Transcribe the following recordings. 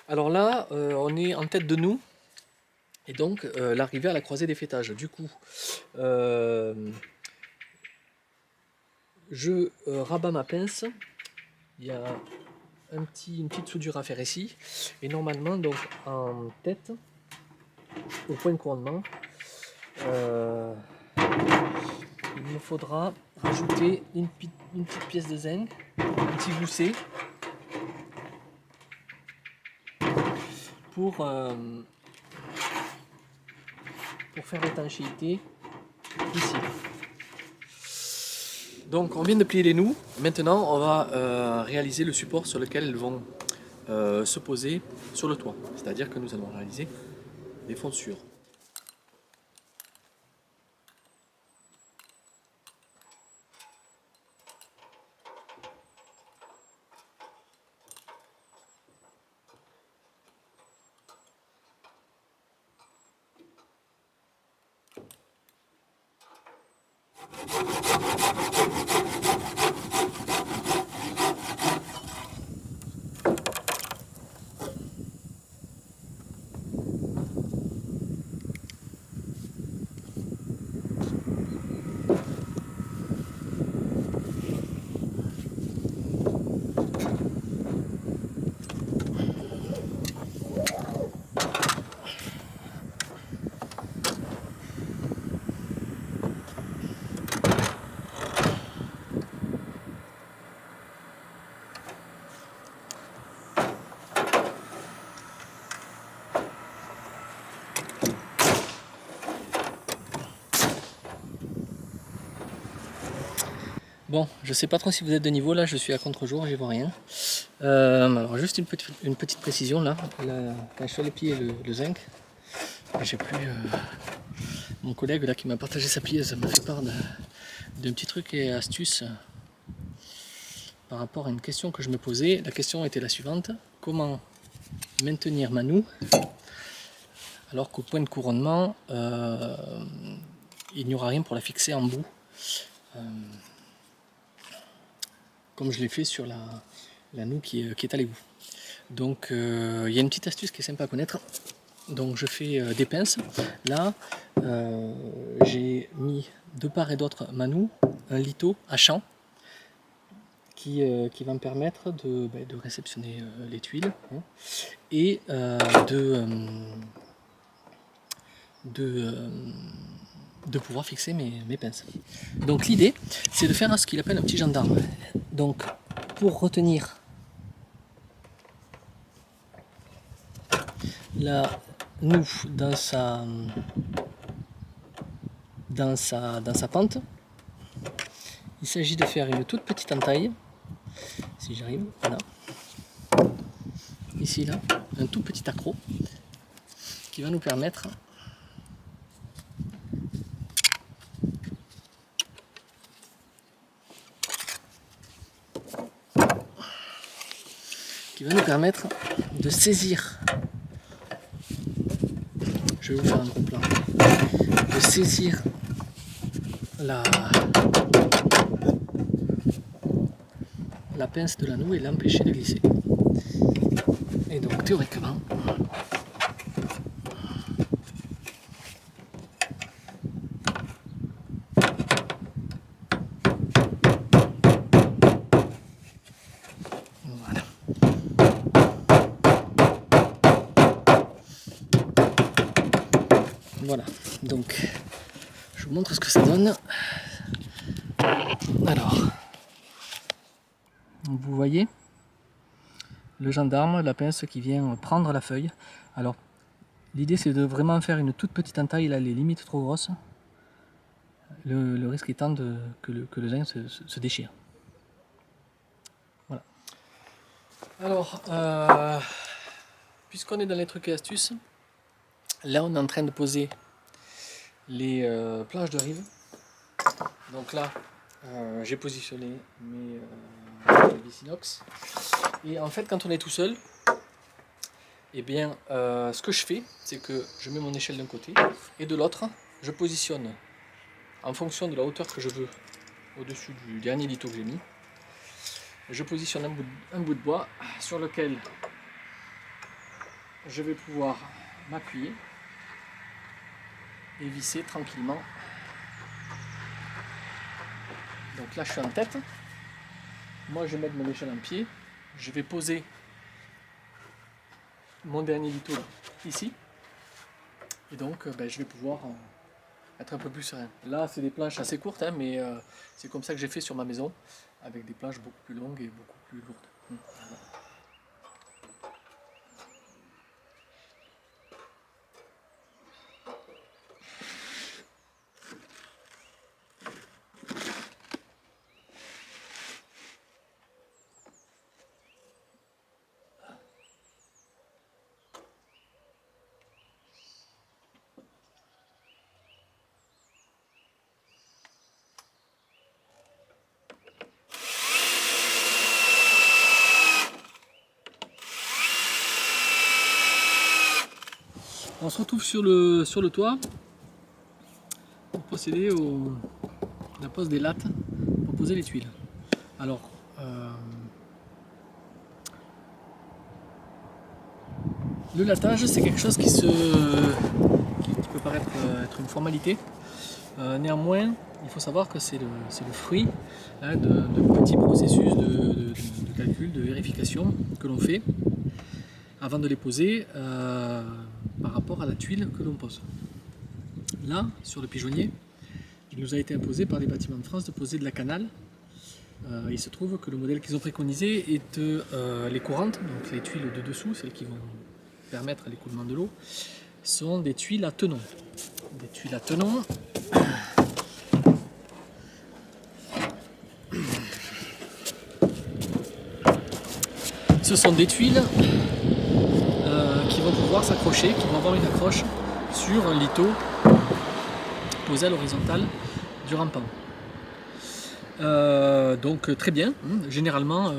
Alors là, on est en tête de nous, et donc l'arrivée à la croisée des fêtages. Du coup, je rabats ma pince, il y a une petite soudure à faire ici, et normalement, donc en tête, au point de couronnement, il me faudra rajouter une petite pièce de zinc, un petit gousset, pour faire l'étanchéité ici. Donc on vient de plier les noues, maintenant on va réaliser le support sur lequel elles vont se poser sur le toit. C'est-à-dire que nous allons réaliser des fonçures. Bon, je sais pas trop si vous êtes de niveau, là je suis à contre-jour, j'y vois rien. Alors juste une petite précision là, quand je suis allé plier le zinc, j'ai plus mon collègue là qui m'a partagé sa plieuse m'a fait part d'un petit truc et astuce par rapport à une question que je me posais. La question était la suivante: comment maintenir ma noue alors qu'au point de couronnement il n'y aura rien pour la fixer en bout, comme je l'ai fait sur la noue qui est à l'égout. Donc il y a une petite astuce qui est sympa à connaître. Donc je fais des pinces. Là j'ai mis de part et d'autre ma noue, un litho à champ qui va me permettre de réceptionner les tuiles, hein, et de pouvoir fixer mes pinces. Donc l'idée, c'est de faire ce qu'il appelle un petit gendarme. Donc pour retenir la noue dans sa pente, il s'agit de faire une toute petite entaille, si j'arrive, voilà. Ici, là, un tout petit accroc qui va nous permettre de saisir, je vais vous faire un gros plan, de saisir la pince de la noue et l'empêcher de glisser. Et donc théoriquement, voilà. Voilà, donc je vous montre ce que ça donne. Alors, vous voyez le gendarme, la pince qui vient prendre la feuille. Alors, l'idée c'est de vraiment faire une toute petite entaille, là, les limites trop grosses. Le risque étant que le zinc se déchire. Voilà. Alors, puisqu'on est dans les trucs et astuces, là on est en train de poser les planches de rive. Donc là, j'ai positionné mes vis inox. Et en fait, quand on est tout seul, eh bien, ce que je fais, c'est que je mets mon échelle d'un côté et de l'autre, je positionne en fonction de la hauteur que je veux au-dessus du dernier litho que j'ai mis. Je positionne un bout de bois sur lequel je vais pouvoir m'appuyer et visser tranquillement. Donc là je suis en tête, moi je vais mettre mon échelle en pied, je vais poser mon dernier lito ici, et donc je vais pouvoir être un peu plus serein. Là c'est des planches assez courtes, hein, mais c'est comme ça que j'ai fait sur ma maison, avec des planches beaucoup plus longues et beaucoup plus lourdes. Voilà. On se retrouve sur le toit pour procéder à la pose des lattes pour poser les tuiles. Alors, le lattage, c'est quelque chose qui peut paraître être une formalité. Néanmoins, il faut savoir que c'est le fruit, hein, de petits processus de calcul, de vérification que l'on fait avant de les poser par rapport à la tuile que l'on pose. Là, sur le pigeonnier, il nous a été imposé par les Bâtiments de France de poser de la canale. Il se trouve que le modèle qu'ils ont préconisé est les courantes, donc les tuiles de dessous, celles qui vont permettre l'écoulement de l'eau, sont des tuiles à tenons. Des tuiles à tenons. Ce sont des tuiles qui vont pouvoir s'accrocher, qui vont avoir une accroche sur un lito posé à l'horizontale du rampant. Donc très bien, généralement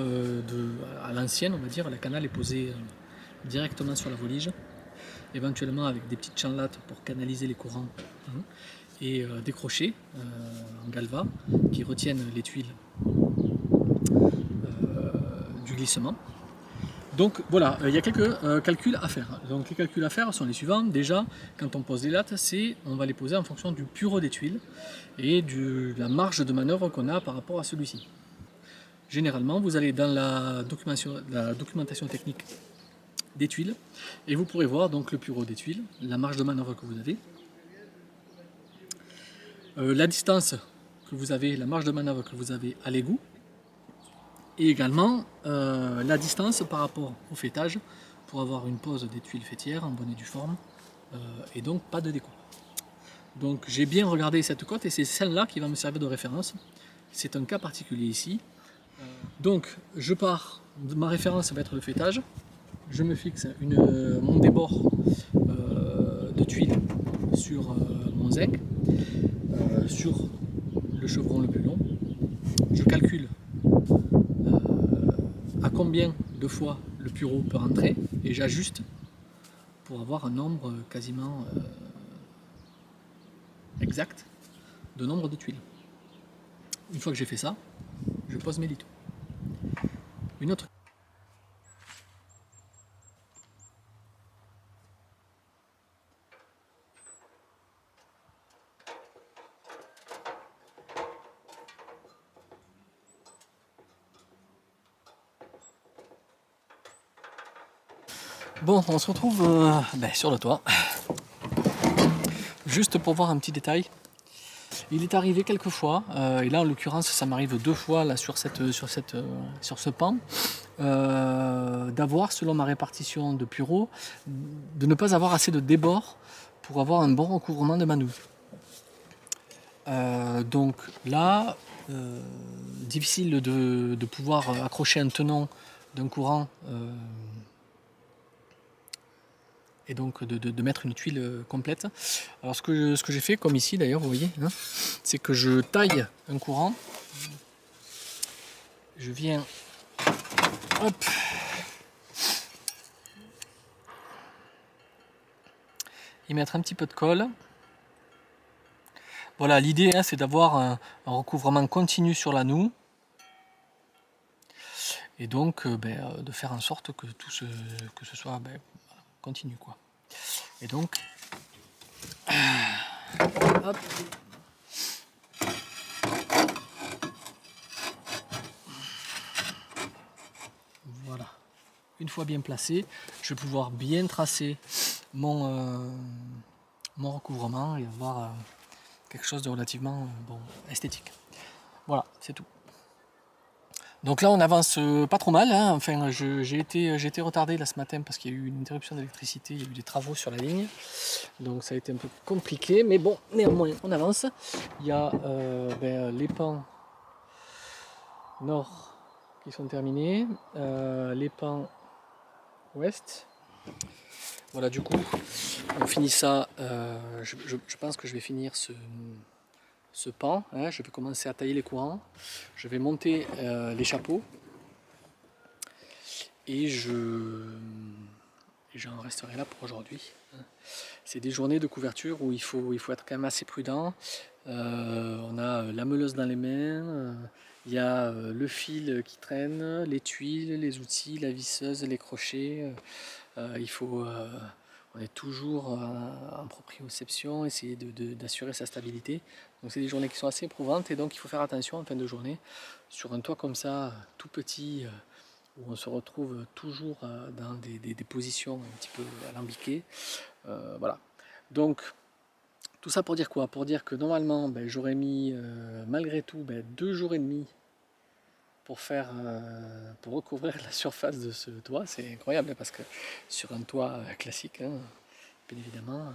à l'ancienne on va dire, la canale est posée directement sur la volige, éventuellement avec des petites chanlattes pour canaliser les courants, et des crochets en galva qui retiennent les tuiles du glissement. Donc voilà, il y a quelques calculs à faire. Donc les calculs à faire sont les suivants. Déjà, quand on pose les lattes, on va les poser en fonction du pureau des tuiles et de la marge de manœuvre qu'on a par rapport à celui-ci. Généralement, vous allez dans la documentation technique des tuiles et vous pourrez voir donc le pureau des tuiles, la marge de manœuvre que vous avez, la distance que vous avez, la marge de manœuvre que vous avez à l'égout, et également la distance par rapport au fêtage pour avoir une pose des tuiles fêtières en bonne et due forme, et donc pas de découpe. Donc j'ai bien regardé cette cote et c'est celle-là qui va me servir de référence. C'est un cas particulier ici. Donc je pars, ma référence va être le fêtage. Je me fixe mon débord de tuiles sur mon zinc, sur le chevron le plus long. Je calcule à combien de fois le pureau peut rentrer et j'ajuste pour avoir un nombre quasiment exact de nombre de tuiles. Une fois que j'ai fait ça, je pose mes litos. Une autre. Bon, on se retrouve sur le toit. Juste pour voir un petit détail. Il est arrivé quelques fois, et là en l'occurrence ça m'arrive 2 fois là, sur ce pan, d'avoir, selon ma répartition de pureau, de ne pas avoir assez de débord pour avoir un bon recouvrement de manœuvre. Donc là, difficile de pouvoir accrocher un tenon d'un courant et donc de mettre une tuile complète. Alors ce que j'ai fait, comme ici d'ailleurs, vous voyez, hein, c'est que je taille un courant, je viens, hop, y mettre un petit peu de colle. Voilà, l'idée hein, c'est d'avoir un recouvrement continu sur la noue et donc de faire en sorte que ce soit continue quoi. Et donc, hop. Voilà. Une fois bien placé, je vais pouvoir bien tracer mon recouvrement et avoir quelque chose de relativement esthétique. Voilà, c'est tout. Donc là on avance pas trop mal, hein. Enfin j'ai été retardé là ce matin parce qu'il y a eu une interruption d'électricité, il y a eu des travaux sur la ligne, donc ça a été un peu compliqué, mais bon, néanmoins on avance. Il y a les pans nord qui sont terminés, les pans ouest. Voilà, du coup on finit ça, je pense que je vais finir ce pan, hein. Je vais commencer à tailler les courants, je vais monter les chapeaux et j'en resterai là pour aujourd'hui. C'est des journées de couverture où il faut être quand même assez prudent. On a la meuleuse dans les mains, il y a le fil qui traîne, les tuiles, les outils, la visseuse, les crochets. On est toujours en proprioception, essayer d'assurer sa stabilité. Donc c'est des journées qui sont assez éprouvantes et donc il faut faire attention en fin de journée. Sur un toit comme ça, tout petit, où on se retrouve toujours dans des positions un petit peu alambiquées. Voilà. Donc tout ça pour dire quoi? Pour dire que normalement j'aurais mis malgré tout 2 jours et demi pour recouvrir la surface de ce toit. C'est incroyable parce que sur un toit classique, hein, bien évidemment,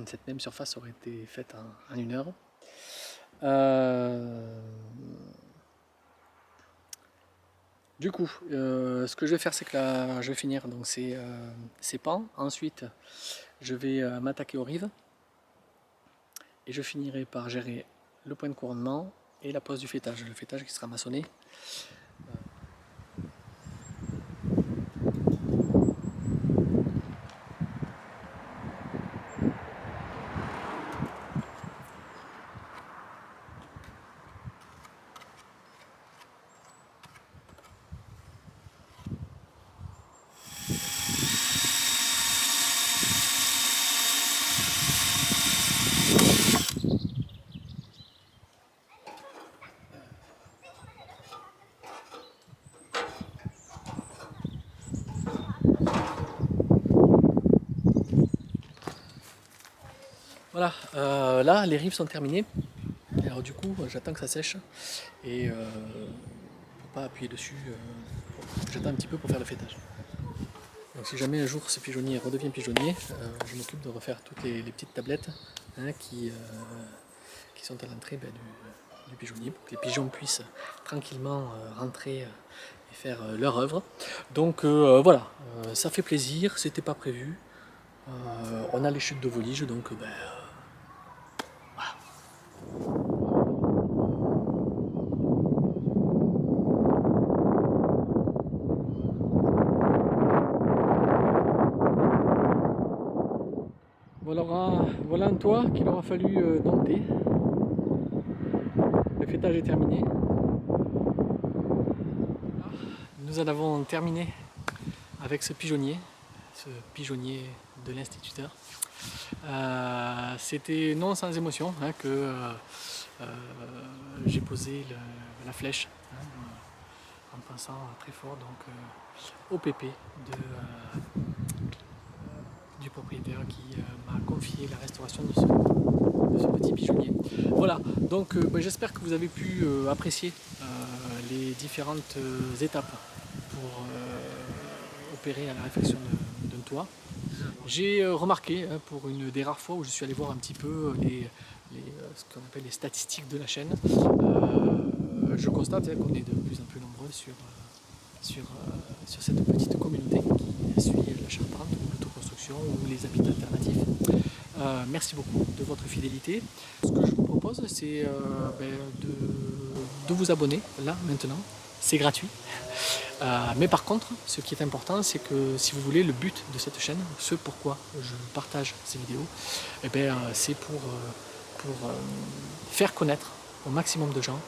cette même surface aurait été faite en 1 heure. Du coup, ce que je vais faire, c'est que là, je vais finir donc ces pans. Ensuite, je vais m'attaquer aux rives et je finirai par gérer le point de couronnement et la pose du fêtage. Le fêtage qui sera maçonné. Voilà, là les rives sont terminées. Alors du coup, j'attends que ça sèche et pour pas appuyer dessus, j'attends un petit peu pour faire le fêtage. Donc si jamais un jour ce pigeonnier redevient pigeonnier, je m'occupe de refaire toutes les petites tablettes qui sont à l'entrée du pigeonnier pour que les pigeons puissent tranquillement rentrer et faire leur œuvre. Donc voilà, ça fait plaisir, c'était pas prévu. On a les chutes de voliges, donc voilà. Voilà un toit qu'il aura fallu dompter. Le fêtage est terminé. Nous en avons terminé avec ce pigeonnier de l'instituteur. C'était non sans émotion que j'ai posé la flèche en pensant très fort donc, au pépé du propriétaire qui m'a confié la restauration de ce petit pigeonnier. Voilà, donc j'espère que vous avez pu apprécier les différentes étapes pour opérer à la réfection d'un toit. J'ai remarqué, pour une des rares fois où je suis allé voir un petit peu ce qu'on appelle les statistiques de la chaîne, je constate qu'on est de plus en plus nombreux sur cette petite communauté qui suit la charpente ou l'autoconstruction ou les habitats alternatifs. Merci beaucoup de votre fidélité. Ce que je vous propose, c'est de vous abonner là maintenant. C'est gratuit. Mais par contre, ce qui est important, c'est que si vous voulez, le but de cette chaîne, ce pourquoi je partage ces vidéos, c'est pour faire connaître au maximum de gens,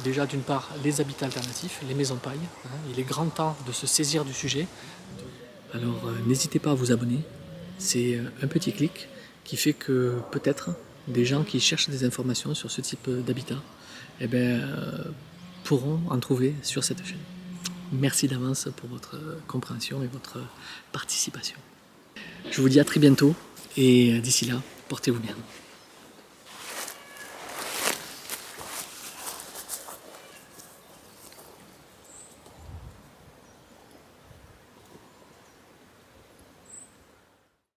déjà d'une part les habitats alternatifs, les maisons paille. Il est grand temps de se saisir du sujet, Alors n'hésitez pas à vous abonner, c'est un petit clic qui fait que peut-être des gens qui cherchent des informations sur ce type d'habitat pourront en trouver sur cette chaîne. Merci d'avance pour votre compréhension et votre participation. Je vous dis à très bientôt et d'ici là, portez-vous bien.